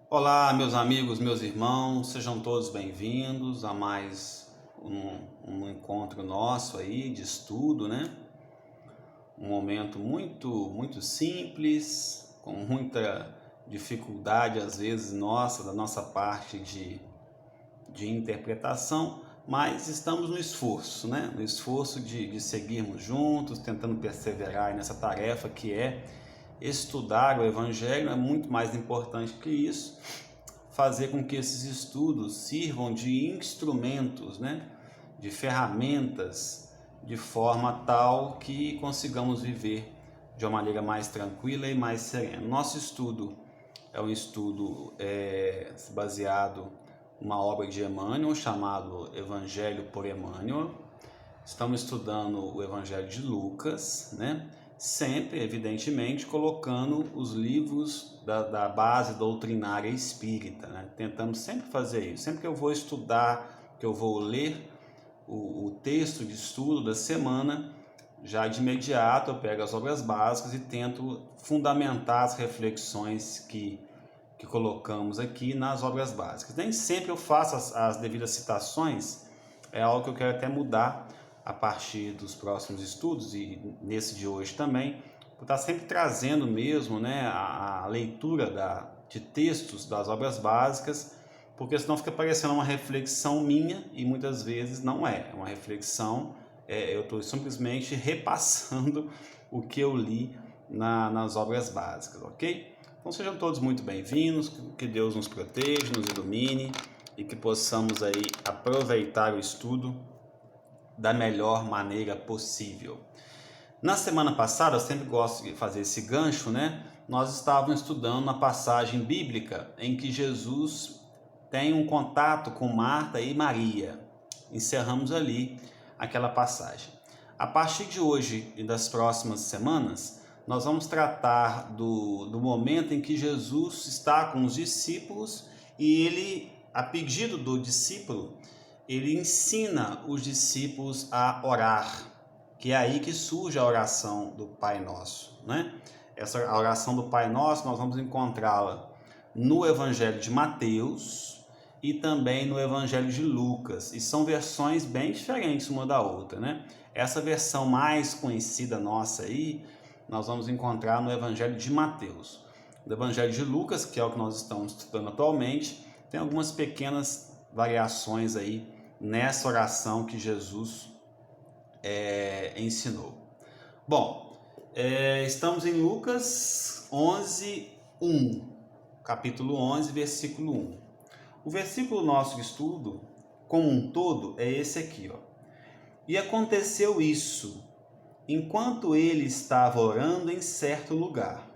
Olá, meus amigos, meus irmãos, sejam todos bem-vindos a mais um encontro nosso aí de estudo, né? Um momento muito simples, com muita dificuldade às vezes da nossa parte de interpretação, mas estamos no esforço, né? No esforço de seguirmos juntos, tentando perseverar nessa tarefa que é estudar o Evangelho. É muito mais importante que isso, fazer com que esses estudos sirvam de instrumentos, né? De ferramentas, de forma tal que consigamos viver de uma maneira mais tranquila e mais serena. Nosso estudo é um estudo baseado numa obra de Emmanuel chamado Evangelho por Emmanuel. Estamos estudando o Evangelho de Lucas, né? Sempre, evidentemente, colocando os livros da base doutrinária espírita, né? Tentamos sempre fazer isso. Sempre que eu vou estudar, que eu vou ler o texto de estudo da semana, já de imediato eu pego as obras básicas e tento fundamentar as reflexões que colocamos aqui nas obras básicas. Nem sempre eu faço as devidas citações, é algo que eu quero até mudar a partir dos próximos estudos e nesse de hoje também, por estar sempre trazendo mesmo, né, a leitura de textos das obras básicas, porque senão fica parecendo uma reflexão minha e muitas vezes não é uma reflexão, eu estou simplesmente repassando o que eu li nas obras básicas, ok? Então sejam todos muito bem-vindos, que Deus nos proteja, nos ilumine e que possamos aí aproveitar o estudo da melhor maneira possível. Na semana passada, eu sempre gosto de fazer esse gancho, né? Nós estávamos estudando uma passagem bíblica em que Jesus tem um contato com Marta e Maria. Encerramos ali aquela passagem. A partir de hoje e das próximas semanas, nós vamos tratar do momento em que Jesus está com os discípulos e ele, a pedido do discípulo, ele ensina os discípulos a orar, que é aí que surge a oração do Pai Nosso, né? A oração do Pai Nosso nós vamos encontrá-la no Evangelho de Mateus e também no Evangelho de Lucas, e são versões bem diferentes uma da outra, né? Essa versão mais conhecida nossa aí, nós vamos encontrar no Evangelho de Mateus. No Evangelho de Lucas, que é o que nós estamos estudando atualmente, tem algumas pequenas variações aí nessa oração que Jesus ensinou. Bom, estamos em Lucas 11, 1, capítulo 11, versículo 1. O versículo nosso de estudo, como um todo, é esse aqui, ó. E aconteceu isso, enquanto ele estava orando em certo lugar.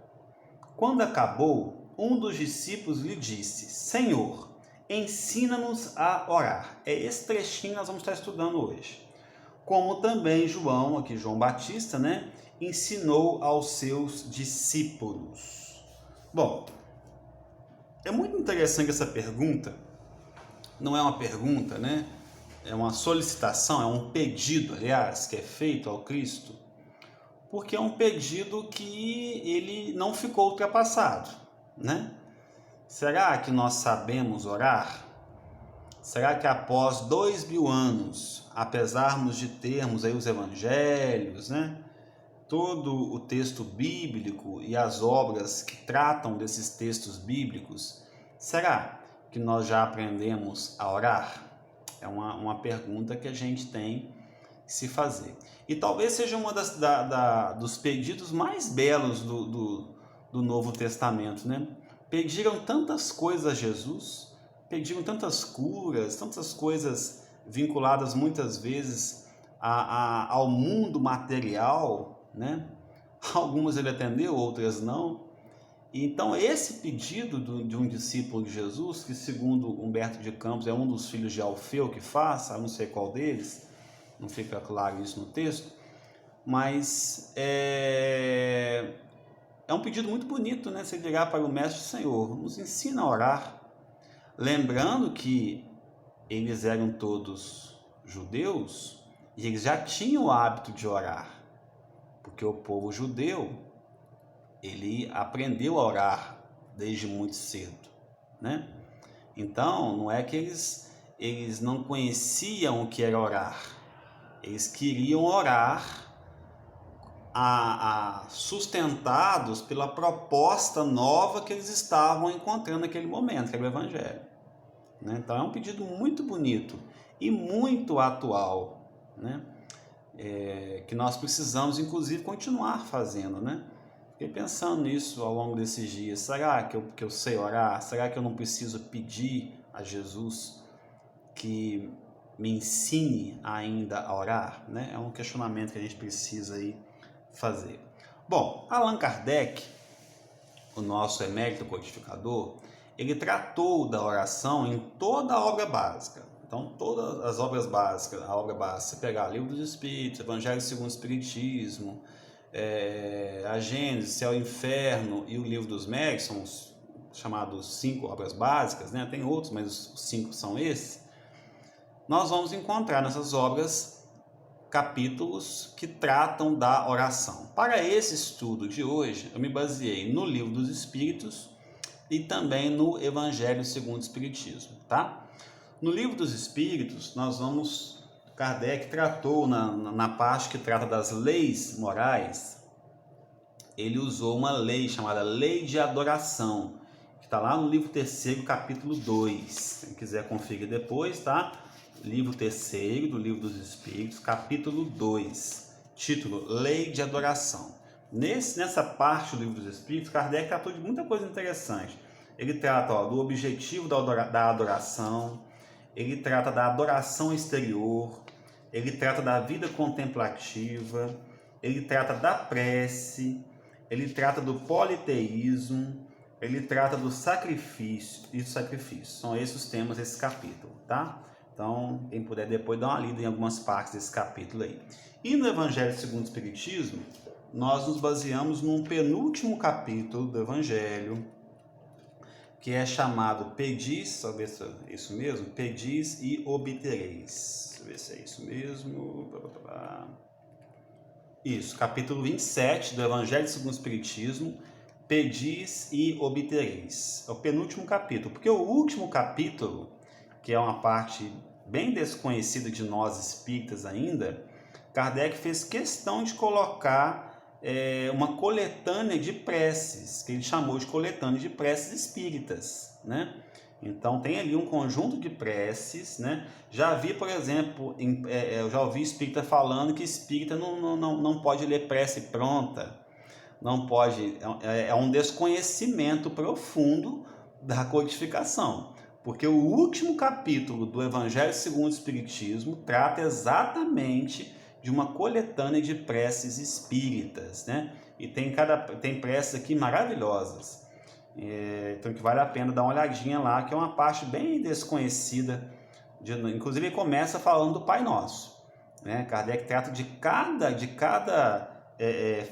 Quando acabou, um dos discípulos lhe disse: Senhor, ensina-nos a orar. É esse trechinho que nós vamos estar estudando hoje. Como também João, aqui João Batista, né, ensinou aos seus discípulos. Bom, é muito interessante essa pergunta. Não é uma pergunta, né? É uma solicitação, é um pedido, aliás, que é feito ao Cristo, porque é um pedido que ele não ficou ultrapassado, né? Será que nós sabemos orar? Será que após 2000 anos, apesar de termos aí os evangelhos, né? Todo o texto bíblico e as obras que tratam desses textos bíblicos, será que nós já aprendemos a orar? É uma pergunta que a gente tem que se fazer. E talvez seja uma dos pedidos mais belos do Novo Testamento, né? Pediram tantas coisas a Jesus, pediram tantas curas, tantas coisas vinculadas muitas vezes ao mundo material, né? Algumas ele atendeu, outras não. Então esse pedido de um discípulo de Jesus, que segundo Humberto de Campos é um dos filhos de Alfeu que faz, eu não sei qual deles, não fica claro isso no texto, mas é um pedido muito bonito, né? Você ligar para o Mestre: Senhor, nos ensina a orar. Lembrando que eles eram todos judeus e eles já tinham o hábito de orar, porque o povo judeu, ele aprendeu a orar desde muito cedo, né? Então, não é que eles não conheciam o que era orar. Eles queriam orar sustentados pela proposta nova que eles estavam encontrando naquele momento, que era o Evangelho, né? Então é um pedido muito bonito e muito atual, né? Que nós precisamos, inclusive, continuar fazendo, né? Fiquei pensando nisso ao longo desses dias. Será que eu sei orar? Será que eu não preciso pedir a Jesus que me ensine ainda a orar, né? É um questionamento que a gente precisa aí fazer. Bom, Allan Kardec, o nosso emérito codificador, ele tratou da oração em toda a obra básica. Então, todas as obras básicas, a obra básica, você pegar o Livro dos Espíritos, Evangelho segundo o Espiritismo, a Gênesis, Céu e Inferno e o Livro dos Médiuns, são os chamados 5 obras básicas, né? Tem outros, mas os 5 são esses. Nós vamos encontrar nessas obras capítulos que tratam da oração. Para esse estudo de hoje, eu me baseei no Livro dos Espíritos e também no Evangelho segundo o Espiritismo, tá? No Livro dos Espíritos, Kardec tratou na parte que trata das leis morais, ele usou uma lei chamada Lei de Adoração, que está lá no livro 3º, capítulo 2. Quem quiser conferir depois, tá? Livro 3º do Livro dos Espíritos, capítulo 2, título Lei de Adoração. Nessa parte do Livro dos Espíritos, Kardec tratou de muita coisa interessante. Ele trata do objetivo da adoração, ele trata da adoração exterior, ele trata da vida contemplativa, ele trata da prece, ele trata do politeísmo, ele trata do sacrifício e do sacrifício. São esses os temas desse capítulo, tá? Então, quem puder depois dar uma lida em algumas partes desse capítulo aí. E no Evangelho segundo o Espiritismo, nós nos baseamos num penúltimo capítulo do Evangelho, que é chamado Pedis, deixa eu ver se é isso mesmo, Pedis e obtereis. Deixa eu ver se é isso mesmo. Isso, capítulo 27 do Evangelho segundo o Espiritismo, Pedis e obtereis. É o penúltimo capítulo, porque o último capítulo, que é uma parte bem desconhecida de nós espíritas ainda, Kardec fez questão de colocar uma coletânea de preces, que ele chamou de coletânea de preces espíritas, né? Então tem ali um conjunto de preces, né? Já vi, por exemplo, eu já ouvi espírita falando que espírita não pode ler prece pronta, não pode, é um desconhecimento profundo da codificação, porque o último capítulo do Evangelho segundo o Espiritismo trata exatamente de uma coletânea de preces espíritas, né? E tem preces aqui maravilhosas, então que vale a pena dar uma olhadinha lá, que é uma parte bem desconhecida, inclusive ele começa falando do Pai Nosso, né? Kardec trata de cada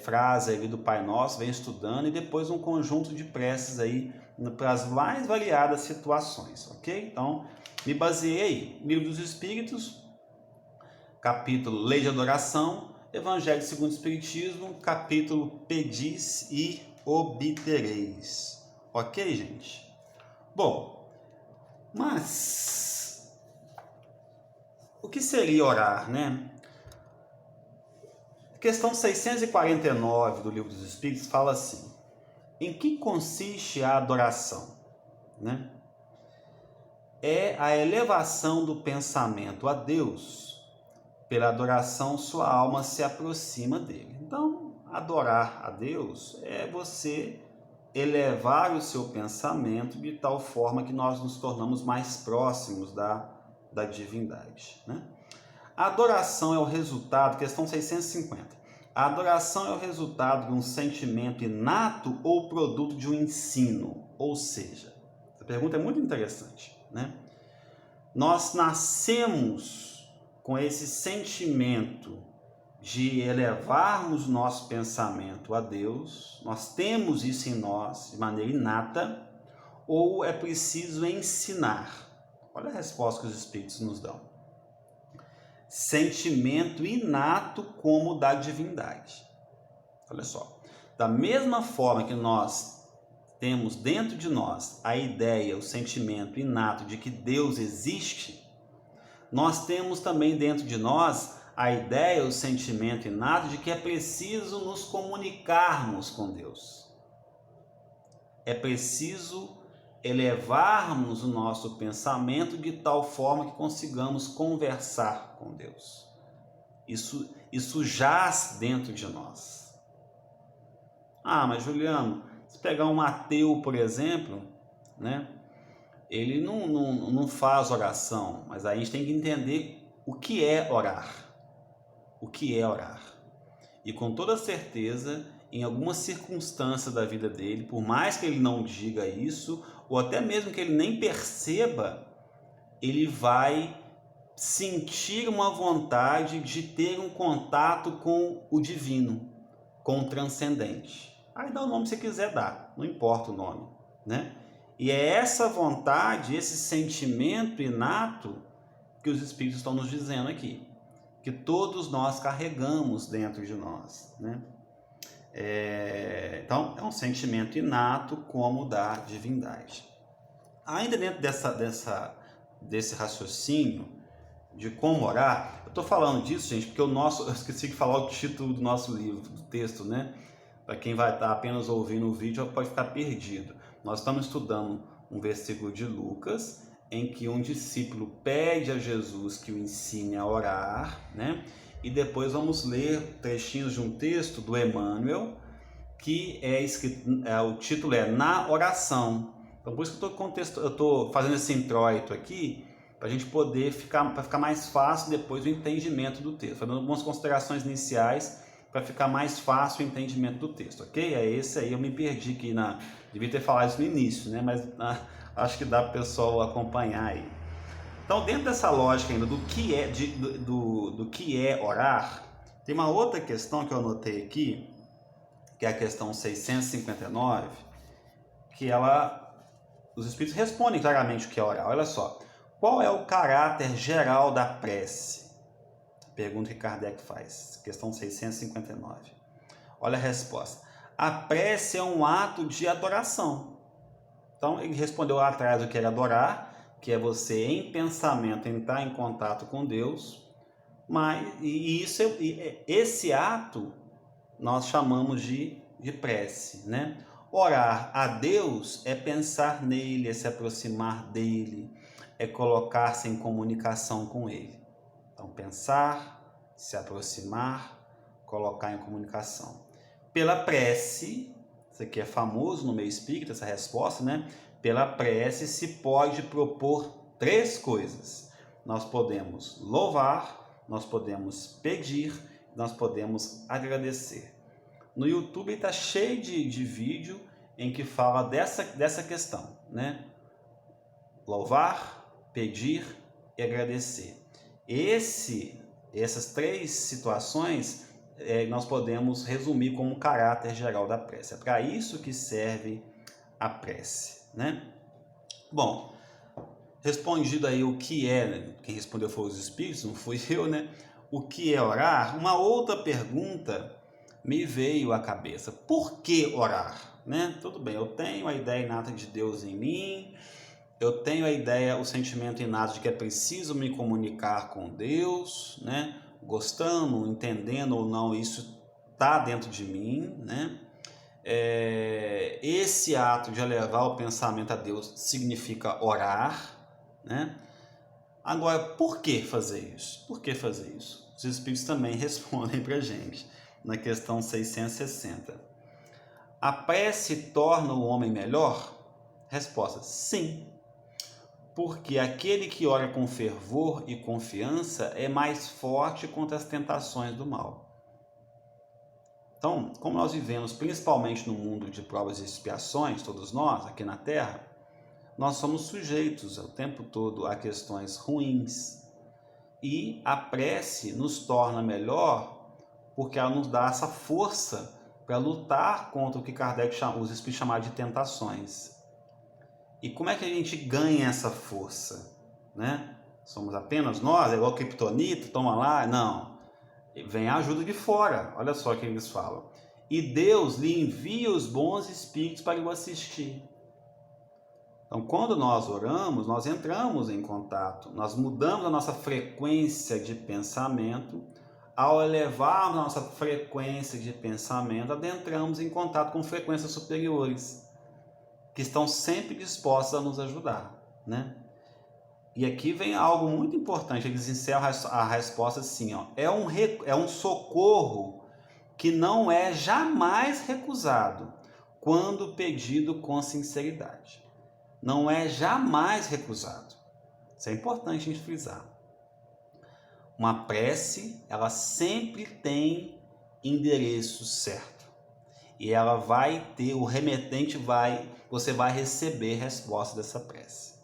frase ali do Pai Nosso, vem estudando, e depois um conjunto de preces aí para as mais variadas situações, ok? Então, me baseei aí, Livro dos Espíritos, capítulo Lei de Adoração, Evangelho segundo o Espiritismo, capítulo Pedis e obtereis, ok, gente? Bom, mas o que seria orar, né? Questão 649 do Livro dos Espíritos fala assim: em que consiste a adoração, né? É a elevação do pensamento a Deus. Pela adoração, sua alma se aproxima dele. Então, adorar a Deus é você elevar o seu pensamento de tal forma que nós nos tornamos mais próximos da divindade, né? A adoração é o resultado, questão 650. A adoração é o resultado de um sentimento inato ou produto de um ensino? Ou seja, essa pergunta é muito interessante, né? Nós nascemos com esse sentimento de elevarmos nosso pensamento a Deus, nós temos isso em nós de maneira inata, ou é preciso ensinar? Olha a resposta que os Espíritos nos dão. Sentimento inato como da divindade. Olha só, da mesma forma que nós temos dentro de nós a ideia, o sentimento inato de que Deus existe, nós temos também dentro de nós a ideia, o sentimento inato de que é preciso nos comunicarmos com Deus. É preciso elevarmos o nosso pensamento de tal forma que consigamos conversar com Deus. Isso jaz dentro de nós. Ah, mas Juliano, se pegar um ateu, por exemplo, né? Ele não faz oração, mas aí a gente tem que entender o que é orar. O que é orar. E com toda certeza, em algumas circunstâncias da vida dele, por mais que ele não diga isso, ou até mesmo que ele nem perceba, ele vai sentir uma vontade de ter um contato com o divino, com o transcendente. Aí dá o nome que você quiser dar, não importa o nome, né? E é essa vontade, esse sentimento inato que os Espíritos estão nos dizendo aqui, que todos nós carregamos dentro de nós, né? Então, é um sentimento inato como o da divindade. Ainda dentro desse raciocínio de como orar, eu estou falando disso, gente, porque eu esqueci de falar o título do nosso livro, do texto, né? Para quem vai estar apenas ouvindo o vídeo, pode ficar perdido. Nós estamos estudando um versículo de Lucas, em que um discípulo pede a Jesus que o ensine a orar, né? E depois vamos ler trechinhos de um texto do Emmanuel, que é escrito, o título é Na Oração. Então, por isso que eu estou fazendo esse introito aqui, para a gente poder para ficar mais fácil depois o entendimento do texto, fazendo algumas considerações iniciais para ficar mais fácil o entendimento do texto, ok? É esse aí, eu me perdi aqui devia ter falado isso no início, né? Mas acho que dá para o pessoal acompanhar aí. Então, dentro dessa lógica ainda do que é orar, tem uma outra questão que eu anotei aqui, que é a questão 659, que os Espíritos respondem claramente o que é orar. Olha só, qual é o caráter geral da prece? Pergunta que Kardec faz, questão 659. Olha a resposta. A prece é um ato de adoração. Então, ele respondeu lá atrás o que era adorar, que é você, em pensamento, entrar em contato com Deus. Esse ato nós chamamos de prece, né? Orar a Deus é pensar nele, é se aproximar dele, é colocar-se em comunicação com ele. Então, pensar, se aproximar, colocar em comunicação. Pela prece, isso aqui é famoso no meio espírita, essa resposta, né? Pela prece se pode propor 3 coisas. Nós podemos louvar, nós podemos pedir, nós podemos agradecer. No YouTube está cheio de vídeo em que fala dessa questão, né? Louvar, pedir e agradecer. Essas 3 situações nós podemos resumir como um caráter geral da prece. É para isso que serve a prece, né? Bom, respondido aí o que é, né? Quem respondeu foi os Espíritos, não fui eu, né? O que é orar? Uma outra pergunta me veio à cabeça. Por que orar? Né? Tudo bem, eu tenho a ideia inata de Deus em mim, eu tenho a ideia, o sentimento inato de que é preciso me comunicar com Deus, né? Gostando, entendendo ou não, isso está dentro de mim, né? Esse ato de elevar o pensamento a Deus significa orar, né? Agora, por que fazer isso? Por que fazer isso? Os Espíritos também respondem para a gente na questão 660. A prece torna o homem melhor? Resposta: sim. Porque aquele que ora com fervor e confiança é mais forte contra as tentações do mal. Então, como nós vivemos principalmente no mundo de provas e expiações, todos nós aqui na Terra, nós somos sujeitos o tempo todo a questões ruins. E a prece nos torna melhor porque ela nos dá essa força para lutar contra o que os Espíritos chamaram de tentações. E como é que a gente ganha essa força? Né? Somos apenas nós? É igual Kryptonita, toma lá? Não. Vem a ajuda de fora. Olha só o que eles falam. e Deus lhe envia os bons espíritos para o assistir. Então, quando nós oramos, nós entramos em contato, nós mudamos a nossa frequência de pensamento. Ao elevarmos a nossa frequência de pensamento, adentramos em contato com frequências superiores, que estão sempre dispostas a nos ajudar, né? E aqui vem algo muito importante, eles encerram a resposta assim, ó, é um socorro que não é jamais recusado quando pedido com sinceridade. Não é jamais recusado. Isso é importante a gente frisar. Uma prece, ela sempre tem endereço certo. E ela vai ter, o remetente você vai receber resposta dessa prece,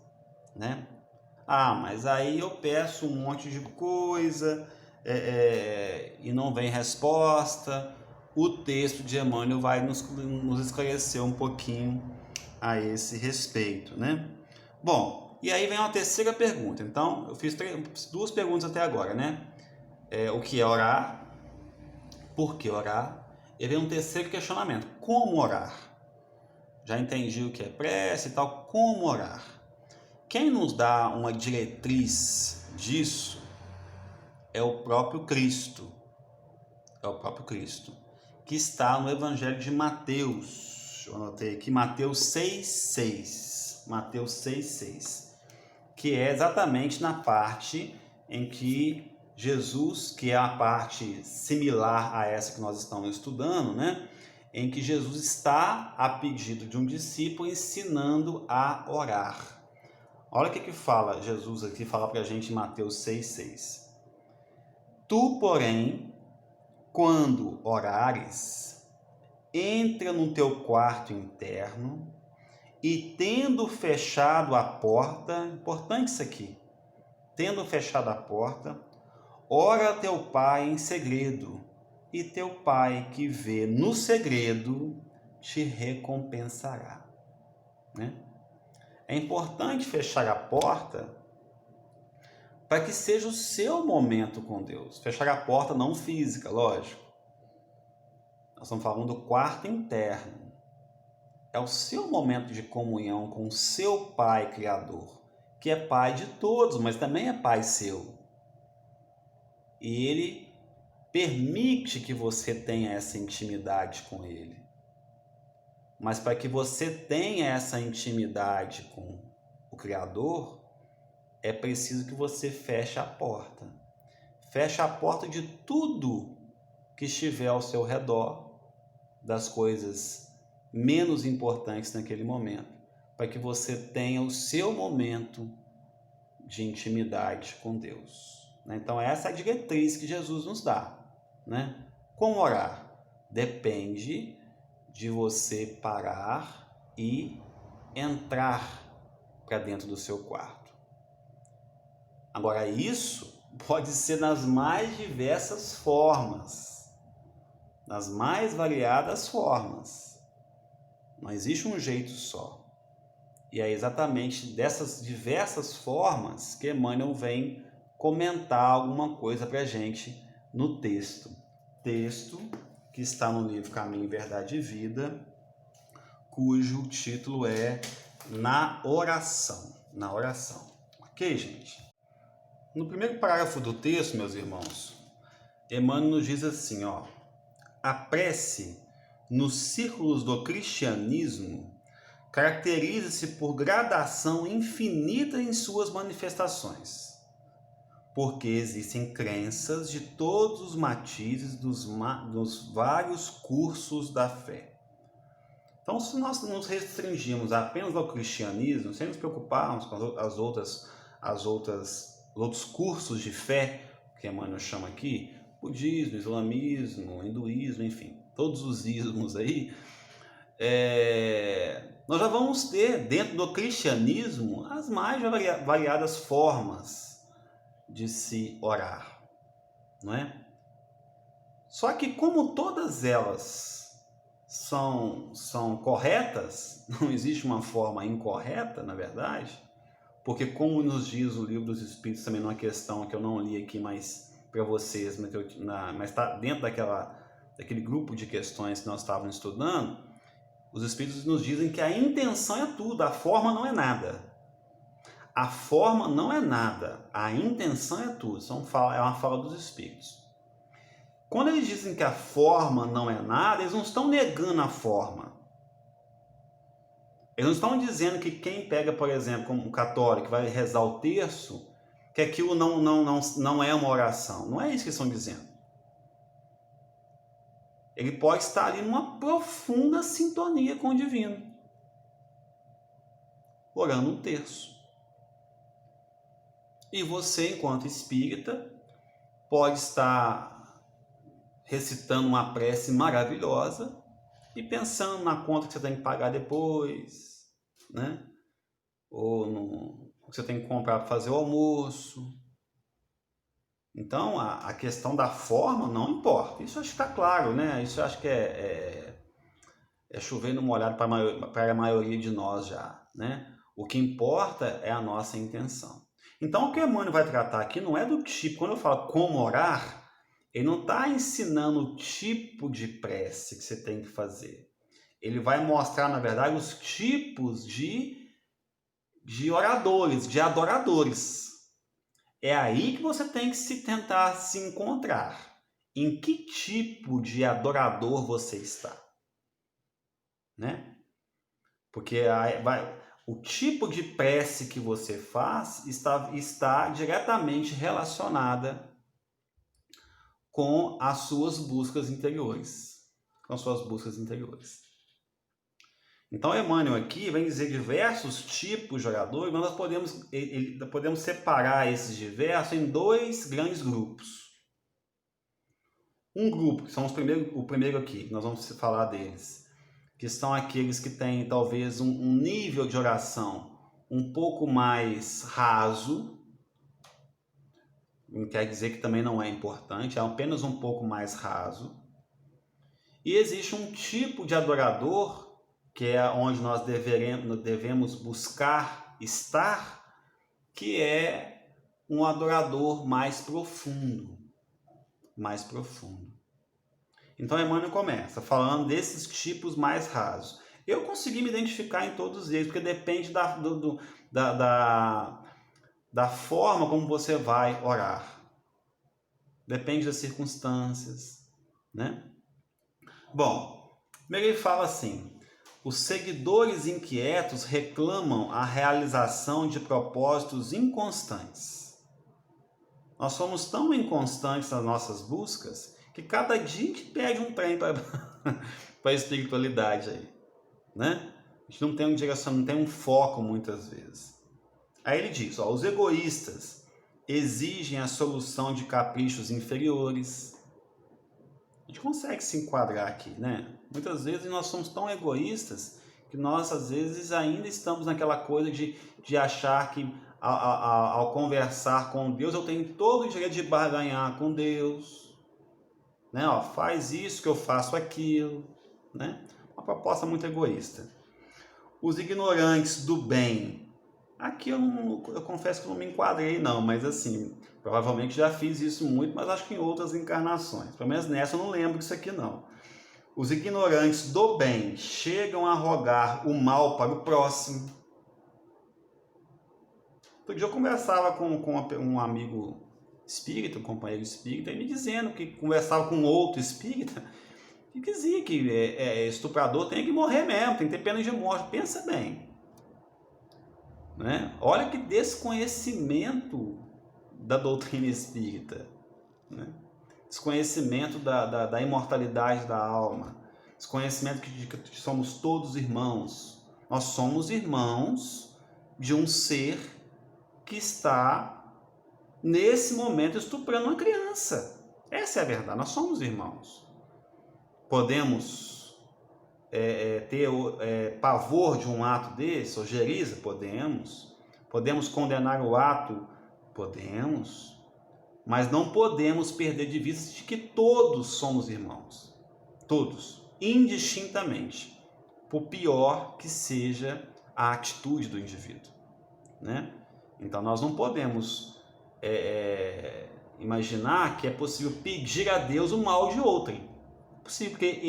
né? Ah, mas aí eu peço um monte de coisa e não vem resposta. O texto de Emmanuel vai nos esclarecer um pouquinho a esse respeito, né? Bom, e aí vem uma terceira pergunta. Então, eu fiz duas perguntas até agora, né? O que é orar? Por que orar? E vem um terceiro questionamento. Como orar? Já entendi o que é prece e tal. Como orar? Quem nos dá uma diretriz disso é o próprio Cristo. É o próprio Cristo. Que está no Evangelho de Mateus. Eu anotei aqui, Mateus 6,6. Mateus 6,6. Que é exatamente na parte em que Jesus, que é a parte similar a essa que nós estamos estudando, né? Em que Jesus está, a pedido de um discípulo, ensinando a orar. Olha o que fala Jesus aqui, fala para a gente em Mateus 6,6. Tu, porém, quando orares, entra no teu quarto interno e tendo fechado a porta, importante isso aqui, tendo fechado a porta, ora a teu pai em segredo, e teu pai que vê no segredo te recompensará, né? É importante fechar a porta para que seja o seu momento com Deus. Fechar a porta não física, lógico. Nós estamos falando do quarto interno. É o seu momento de comunhão com o seu Pai Criador, que é Pai de todos, mas também é Pai seu. E Ele permite que você tenha essa intimidade com Ele. Mas para que você tenha essa intimidade com o Criador, é preciso que você feche a porta. Feche a porta de tudo que estiver ao seu redor, das coisas menos importantes naquele momento, para que você tenha o seu momento de intimidade com Deus. Então essa é a diretriz que Jesus nos dá, né? Como orar? Depende de você parar e entrar para dentro do seu quarto. Agora, isso pode ser nas mais diversas formas, nas mais variadas formas. Não existe um jeito só. E é exatamente dessas diversas formas que Emmanuel vem comentar alguma coisa para a gente no texto. Texto que está no livro Caminho, Verdade e Vida, cujo título é Na Oração. Na Oração. Ok, gente? No primeiro parágrafo do texto, meus irmãos, Emmanuel nos diz assim, ó: a prece, nos círculos do cristianismo, caracteriza-se por gradação infinita em suas manifestações, porque existem crenças de todos os matizes dos vários cursos da fé. Então, se nós nos restringirmos apenas ao cristianismo, sem nos preocuparmos com os outros cursos de fé, que Emmanuel chama aqui, budismo, islamismo, hinduísmo, enfim, todos os ismos aí, nós já vamos ter dentro do cristianismo as mais variadas formas de se orar, não é? Só que como todas elas são corretas, não existe uma forma incorreta, na verdade, porque como nos diz o Livro dos Espíritos, também numa questão que eu não li aqui mais para vocês, mas está dentro daquele grupo de questões que nós estávamos estudando, os Espíritos nos dizem que a intenção é tudo, a forma não é nada. A forma não é nada, a intenção é tudo. Isso é uma fala dos Espíritos. Quando eles dizem que a forma não é nada, eles não estão negando a forma. Eles não estão dizendo que quem pega, por exemplo, como um católico, vai rezar o terço, que aquilo não é uma oração. Não é isso que eles estão dizendo. Ele pode estar ali numa profunda sintonia com o divino, orando um terço. E você, enquanto espírita, pode estar recitando uma prece maravilhosa e pensando na conta que você tem que pagar depois, né? Ou no que você tem que comprar para fazer o almoço. Então, a questão da forma não importa. Isso acho que está claro, né? Isso acho que é chover no molhado para a maioria de nós já, né? O que importa é a nossa intenção. Então, o que o Emmanuel vai tratar aqui não é do tipo, quando eu falo como orar, ele não está ensinando o tipo de prece que você tem que fazer. Ele vai mostrar, na verdade, os tipos de oradores, de adoradores. É aí que você tem que tentar se encontrar. Em que tipo de adorador você está? Né? Porque o tipo de prece que você faz está diretamente relacionada com as suas buscas interiores. Então, Emmanuel aqui vem dizer diversos tipos de oradores, mas nós podemos separar esses diversos em dois grandes grupos. Um grupo, que são o primeiro aqui, nós vamos falar deles, que são aqueles que têm talvez um nível de oração um pouco mais raso, não quer dizer que também não é importante, é apenas um pouco mais raso. E existe um tipo de adorador, que é onde nós devemos buscar estar, que é um adorador mais profundo. Então, Emmanuel começa falando desses tipos mais rasos. Eu consegui me identificar em todos eles, porque depende da forma como você vai orar. Depende das circunstâncias, né? Bom, primeiro ele fala assim: os seguidores inquietos reclamam a realização de propósitos inconstantes. Nós somos tão inconstantes nas nossas buscas que cada dia a gente perde um trem para a espiritualidade aí, né? A gente não tem um direcionamento, não tem um foco muitas vezes. Aí ele diz, os egoístas exigem a solução de caprichos inferiores. A gente consegue se enquadrar aqui, né? Muitas vezes nós somos tão egoístas que nós, às vezes, ainda estamos naquela coisa de achar que ao conversar com Deus, eu tenho todo o direito de barganhar com Deus, né? Faz isso que eu faço aquilo, né? Uma proposta muito egoísta. Os ignorantes do bem. Aqui eu confesso que eu não me enquadrei não, mas assim, provavelmente já fiz isso muito, mas acho que em outras encarnações. Pelo menos nessa eu não lembro disso aqui não. Os ignorantes do bem chegam a rogar o mal para o próximo. Outro dia eu conversava com um amigo espírita, um companheiro espírita, e me dizendo que conversava com outro espírita e dizia que estuprador tem que morrer mesmo, tem que ter pena de morte. Pensa bem. Né? Olha que desconhecimento da doutrina espírita. Né? Desconhecimento da imortalidade da alma. Desconhecimento de que somos todos irmãos. Nós somos irmãos de um ser que está, nesse momento, estuprando uma criança. Essa é a verdade, nós somos irmãos. Podemos ter pavor de um ato desse, ojeriza? Podemos. Podemos condenar o ato? Podemos. Mas não podemos perder de vista de que todos somos irmãos. Todos, indistintamente. Por pior que seja a atitude do indivíduo. Né? Então nós não podemos imaginar que é possível pedir a Deus o mal de outrem. Possível, porque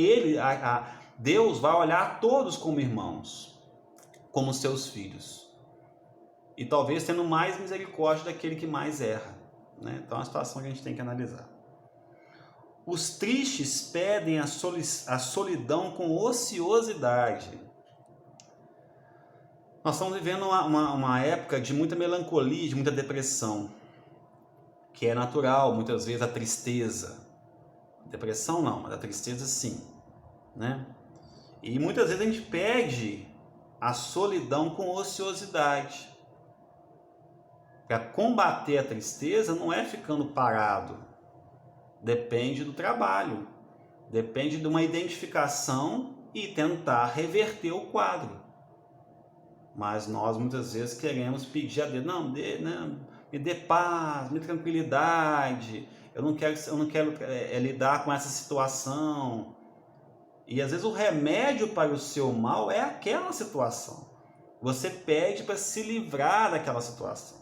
Deus vai olhar a todos como irmãos, como seus filhos. E talvez tendo mais misericórdia daquele que mais erra, né? Então é uma situação que a gente tem que analisar. Os tristes pedem a solidão com ociosidade. Nós estamos vivendo uma época de muita melancolia, de muita depressão, que é natural, muitas vezes, a tristeza. Depressão não, mas a tristeza sim, né? E muitas vezes a gente pede a solidão com ociosidade. Para combater a tristeza não é ficando parado, depende do trabalho, depende de uma identificação e tentar reverter o quadro. Mas nós muitas vezes queremos pedir a Deus, não, me dê paz, me dê tranquilidade, eu não quero lidar com essa situação. E às vezes o remédio para o seu mal é aquela situação. Você pede para se livrar daquela situação,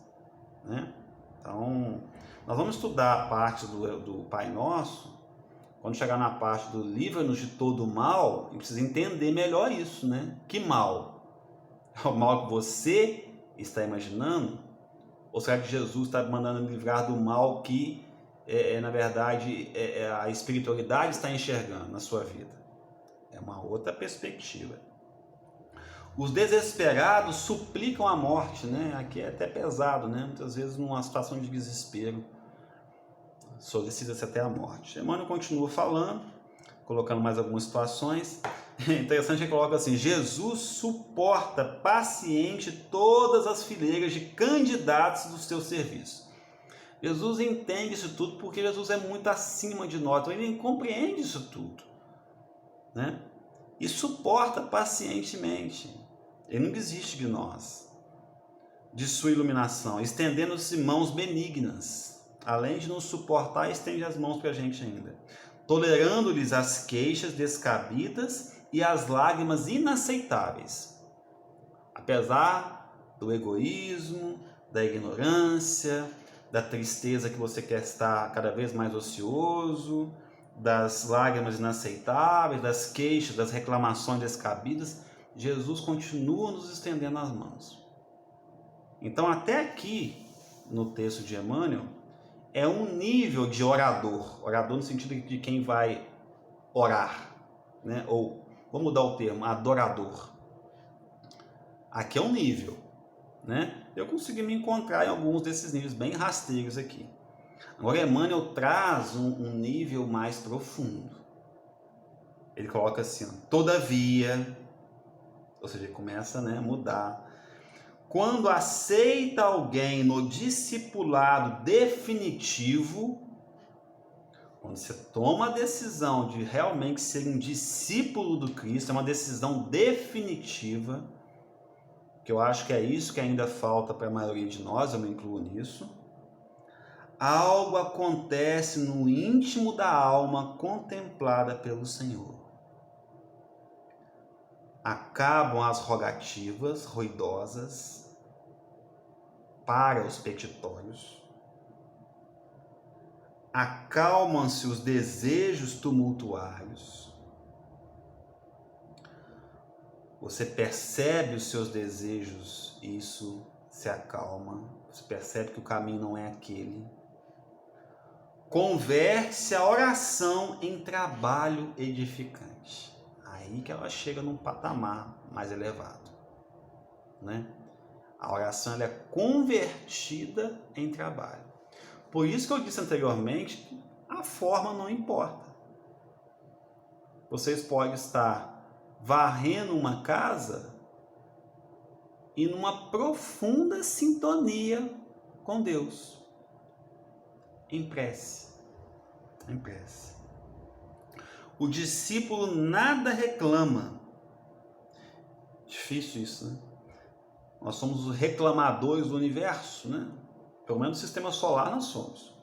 né? Então, nós vamos estudar a parte do Pai Nosso. Quando chegar na parte do livra-nos de todo mal, a gente precisa entender melhor isso, né? Que mal? É o mal que você está imaginando? Ou será que Jesus está mandando me livrar do mal que, na verdade, a espiritualidade está enxergando na sua vida? É uma outra perspectiva. Os desesperados suplicam a morte, né? Aqui é até pesado, né? Muitas vezes numa situação de desespero, solicita-se até a morte. Emmanuel continua falando, colocando mais algumas situações. É interessante que coloca assim: Jesus suporta paciente todas as fileiras de candidatos do seu serviço. Jesus entende isso tudo porque Jesus é muito acima de nós, então ele compreende isso tudo, né? E suporta pacientemente. Ele não desiste de nós, de sua iluminação, estendendo-se mãos benignas. Além de nos suportar, estende as mãos para a gente ainda, tolerando-lhes as queixas descabidas e as lágrimas inaceitáveis. Apesar do egoísmo, da ignorância, da tristeza que você quer estar cada vez mais ocioso, das lágrimas inaceitáveis, das queixas, das reclamações descabidas, Jesus continua nos estendendo as mãos. Então, até aqui, no texto de Emmanuel, é um nível de orador no sentido de quem vai orar, né? Ou, vamos mudar o termo, adorador. Aqui é um nível, né? Eu consegui me encontrar em alguns desses níveis bem rasteiros aqui. Agora, Emmanuel traz um nível mais profundo. Ele coloca assim, ó, todavia, ou seja, ele começa, né, a mudar. Quando aceita alguém no discipulado definitivo, quando você toma a decisão de realmente ser um discípulo do Cristo, é uma decisão definitiva, que eu acho que é isso que ainda falta para a maioria de nós, eu me incluo nisso. Algo acontece no íntimo da alma contemplada pelo Senhor. Acabam as rogativas ruidosas para os petitórios. Acalmam-se os desejos tumultuários. Você percebe os seus desejos, isso se acalma. Você percebe que o caminho não é aquele. Converte-se a oração em trabalho edificante. Aí que ela chega num patamar mais elevado, né? A oração ela é convertida em trabalho. Por isso que eu disse anteriormente que a forma não importa. Vocês podem estar varrendo uma casa e numa profunda sintonia com Deus. Em prece. Em prece. O discípulo nada reclama. Difícil isso, né? Nós somos os reclamadores do universo, né? Pelo menos no sistema solar nós somos.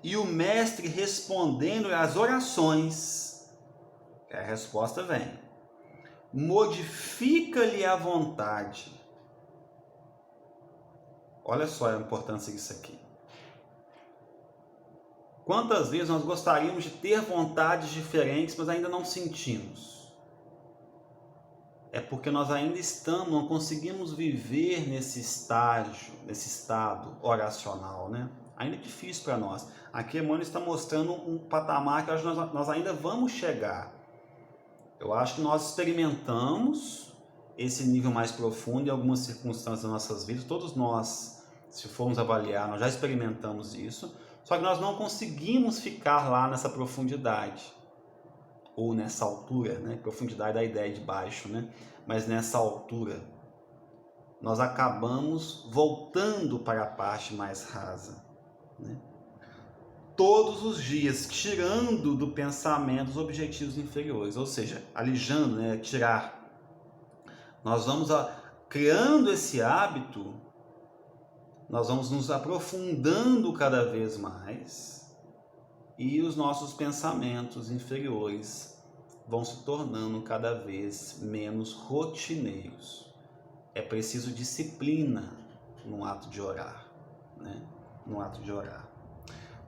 E o mestre respondendo às orações, a resposta vem. Modifica-lhe a vontade. Olha só a importância disso aqui. Quantas vezes nós gostaríamos de ter vontades diferentes, mas ainda não sentimos? É porque nós ainda não conseguimos viver nesse estágio, nesse estado oracional, né? Ainda é difícil para nós. Aqui Emmanuel está mostrando um patamar que nós ainda vamos chegar. Eu acho que nós experimentamos esse nível mais profundo em algumas circunstâncias das nossas vidas. Todos nós, se formos avaliar, nós já experimentamos isso. Só que nós não conseguimos ficar lá nessa profundidade. Ou nessa altura, né? Profundidade da ideia de baixo, né? Mas nessa altura, nós acabamos voltando para a parte mais rasa, né? Todos os dias, tirando do pensamento os objetivos inferiores, ou seja, alijando, né? Tirar. Nós vamos criando esse hábito, nós vamos nos aprofundando cada vez mais, e os nossos pensamentos inferiores vão se tornando cada vez menos rotineiros. É preciso disciplina no ato de orar, né? No ato de orar.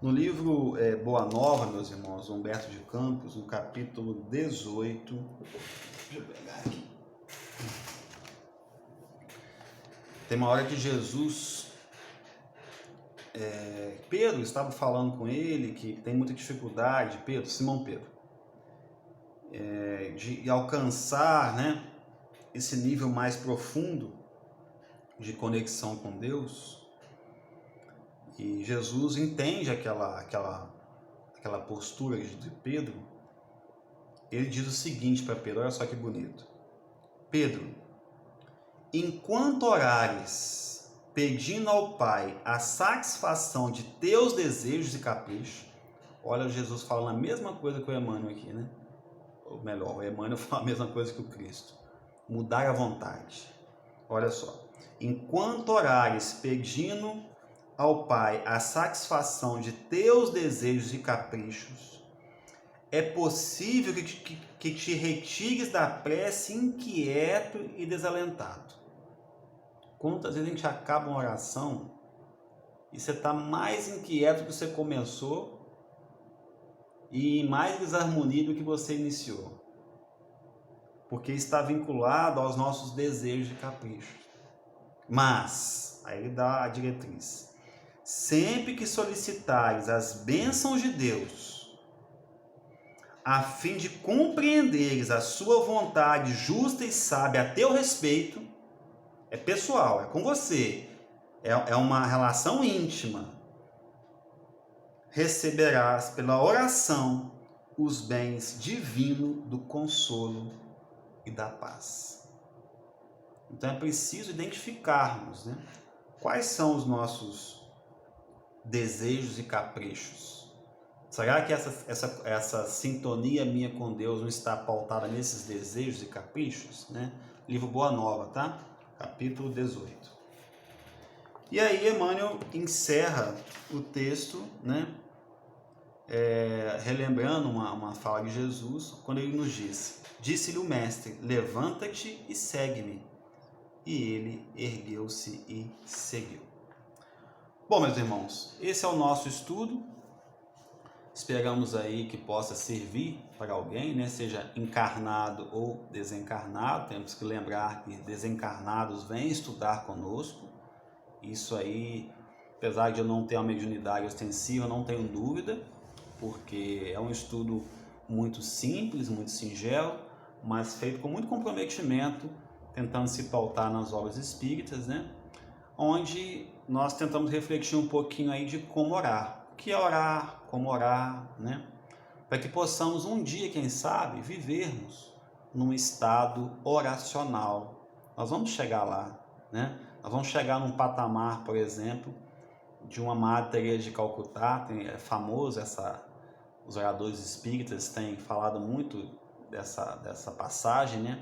No livro Boa Nova, meus irmãos, Humberto de Campos, no capítulo 18, deixa eu pegar aqui. Tem uma hora que Jesus, Pedro estava falando com ele que tem muita dificuldade, Simão Pedro, de alcançar, né, esse nível mais profundo de conexão com Deus. E Jesus entende aquela postura de Pedro. Ele diz o seguinte para Pedro, olha só que bonito: Pedro, enquanto orares pedindo ao Pai a satisfação de teus desejos e caprichos, olha Jesus falando a mesma coisa que o Emmanuel aqui, né? Ou melhor, o Emmanuel fala a mesma coisa que o Cristo. Mudar a vontade. Olha só. Enquanto orares pedindo ao Pai a satisfação de teus desejos e caprichos, é possível que te retires da prece inquieto e desalentado. Quantas vezes a gente acaba uma oração e você está mais inquieto do que você começou e em mais desarmonia do que você iniciou, porque está vinculado aos nossos desejos e caprichos. Mas, aí ele dá a diretriz: sempre que solicitares as bênçãos de Deus, a fim de compreenderes a sua vontade justa e sábia a teu respeito, é pessoal, é com você, é uma relação íntima, receberás pela oração os bens divinos do consolo e da paz. Então é preciso identificarmos, né, quais são os nossos desejos e caprichos. Será que essa sintonia minha com Deus não está pautada nesses desejos e caprichos, né? Livro Boa Nova, tá? Capítulo 18. E aí Emmanuel encerra o texto, né? Relembrando uma fala de Jesus, quando ele nos diz: disse-lhe o mestre, levanta-te e segue-me. E ele ergueu-se e seguiu. Bom, meus irmãos, esse é o nosso estudo. Esperamos aí que possa servir para alguém, né? Seja encarnado ou desencarnado. Temos que lembrar que desencarnados vêm estudar conosco. Isso aí, apesar de eu não ter uma mediunidade ostensiva, não tenho dúvida, porque é um estudo muito simples, muito singelo, mas feito com muito comprometimento, tentando se pautar nas obras espíritas, né? Onde nós tentamos refletir um pouquinho aí de como orar. O que é orar, como orar, né? Para que possamos um dia, quem sabe, vivermos num estado oracional. Nós vamos chegar lá, né? Nós vamos chegar num patamar, por exemplo, de uma Madre Teresa de Calcutá. É famoso os oradores espíritas têm falado muito dessa passagem, né?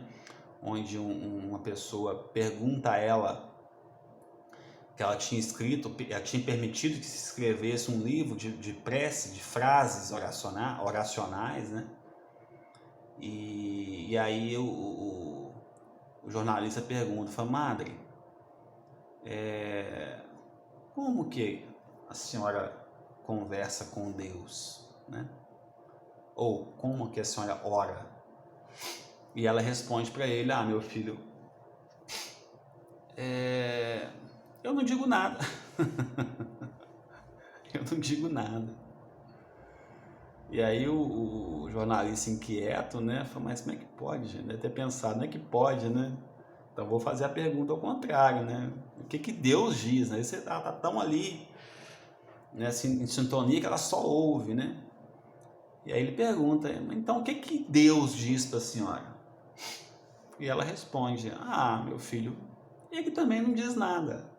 Onde uma pessoa pergunta a ela que ela tinha permitido que se escrevesse um livro de prece, de frases oracionais, né? E aí o jornalista pergunta, fala: Madre, como que a senhora conversa com Deus, né? Ou como que a senhora ora? E ela responde para ele: meu filho, eu não digo nada. Eu não digo nada. E aí o jornalista inquieto, né, falou: mas como é que pode, gente? Deve ter pensado: não é que pode, né? Então vou fazer a pergunta ao contrário, né? O que Deus diz, né? Você tá tão ali, né, assim, em sintonia, que ela só ouve, né? E aí ele pergunta: então o que Deus diz para a senhora? E ela responde: meu filho, ele também não diz nada.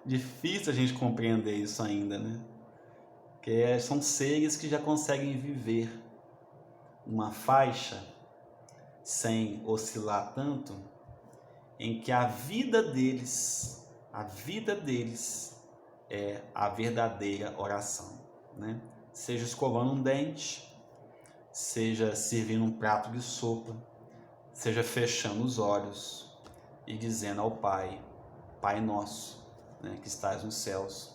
Difícil a gente compreender isso ainda, né? Porque são seres que já conseguem viver uma faixa sem oscilar tanto, em que a vida deles é a verdadeira oração, né? Seja escovando um dente, seja servindo um prato de sopa, seja fechando os olhos e dizendo ao Pai: Pai nosso, né, que estás nos céus,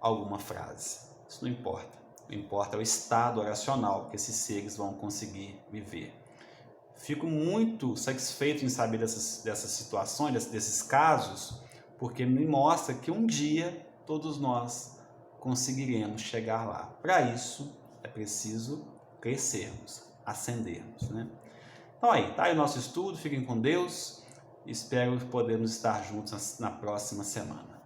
alguma frase. Isso não importa. O que importa é o estado oracional que esses seres vão conseguir viver. Fico muito satisfeito em saber dessas situações, desses casos, porque me mostra que um dia todos nós conseguiremos chegar lá. Para isso é preciso crescermos, ascendermos, né? Então tá aí o nosso estudo. Fiquem com Deus. Espero podermos estar juntos na próxima semana.